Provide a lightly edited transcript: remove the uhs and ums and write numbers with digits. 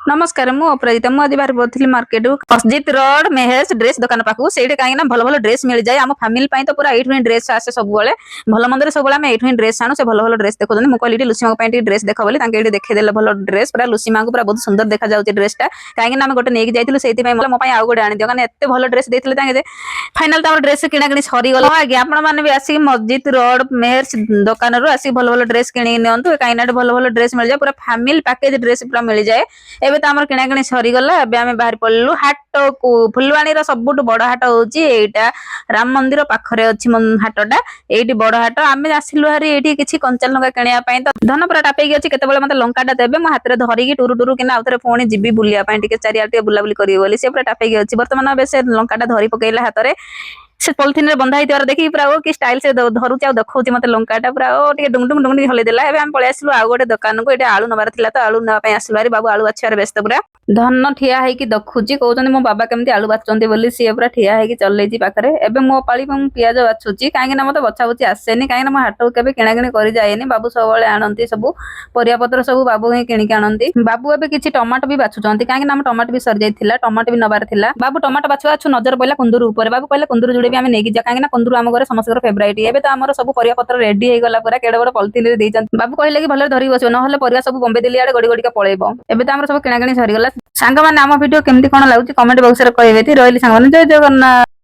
नमस्कार मु अपराजिता मु आज बाहर बोलती मार्केट अजित रोड मेहेश ड्रेस दुकान पाखु से कहीं भल भल ड्रेस मिल जाए आम फैमिली तो पूरा ये ड्रेस आसे सब भल मंदिर सब आम ये ड्रेस आणु से भल भल ड्रेस देखो मुझे लुसीमा ड्रेस देख बोली देखीदे भल ड्रेस पूरा लुसीमा को पूरा बहुत सुंदर देखा जाऊँगी ड्रेसटा कहीं आम गोटे नहीं जाइलु से मो आउ गोटे आनी दियो एत भल ड्रेस देते फाइनाल तो ड्रेस किणा कि सरीगला आज्ञा आपने आसिक मस्जिद रोड मेहर दुकान आसिक भल भल ड्रेस किणी नियंतु कहीं भल भल ड्रेस मिल जाए पूरा फैमिली पैकेज ड्रेस पूरा मिल जाए एबे तो आमर किणाकिणी सरीगला एबे आमे बाहर पड़लु हाट को फुलवाणी सबुठ बड़ हाट होची एटा राम मंदिर पाखरे अछि हाटटा एठी बड़ हाट आमे आसिलु हारी एठी किछि कंचा लंका किनिया पई तो धन पूरा टापेकी अछि केतेबेले मते लंकाटा देबे मो हातरे धरिकी टुरु टुरु किना आउथरे फोनी जिबी बुलिया पई टिके चारियाटे बुलाबुली करियो बोली से पूरा टापेकी अछि वर्तमान एबे से लंकाटा धरि पकेइला हातरे से पॉलिथिन रे बंधा हितवार देखि पूरा ओ कि स्टाइल से धरुची आ देखौची मते लंकाटा पूरा ओ टिके डुंगडुंग डुंगडुंग हले देला एबे हम पळे आसिलु आ गोटे दुकान को एटे आलू नबार थिला तो आलू नबा पई आसिलु हारी बाबू आलू बाछियार व्यस्त पूरा धन ठिया है कि देखुची कहउचंदी मो बाबा केमती आलू बाचंदी बोली सी पूरा ठिया है कि चलेजी पाखरे एबे मो पाली मु पियाज बाछुची काहे ना मते बछा बछी आसेनी काहे ना मो हाटो केबे किणा किणी करि जायनी बाबू सबले आनंती सब परिया पत्र सब बाबू ही किणी के आनंती बाबू एबे किछि टमाटो भी बाछुचंती काहे ना हम टमाटो भी सर जाइथिला टमाटो भी नबार थिला बाबू टमाटो बाछुआ छु नजर पइला कुंदुरु ऊपर बाबू कहले कुंदुरु जुड़े भी आमे नेकी जा काहे ना कुंदुरु आम घरे समस्त फेवरेट एबे तो हमर सब परिया पत्र रेडी हे गला पूरा केडे बड़ पॉलिथिन रे देइचंती बाबू कहले कि भले धरि बसियो न हले परिया सब बॉम्बे दिल्ली आडे गडी गडी का पळेबो एबे तो हमर सब किणा किणी सरी गला सांग माने आम वीडियो केमती कोन लागुची कमेंट बॉक्स रे कहबेती रहली सांग माने जय जगन्नाथ।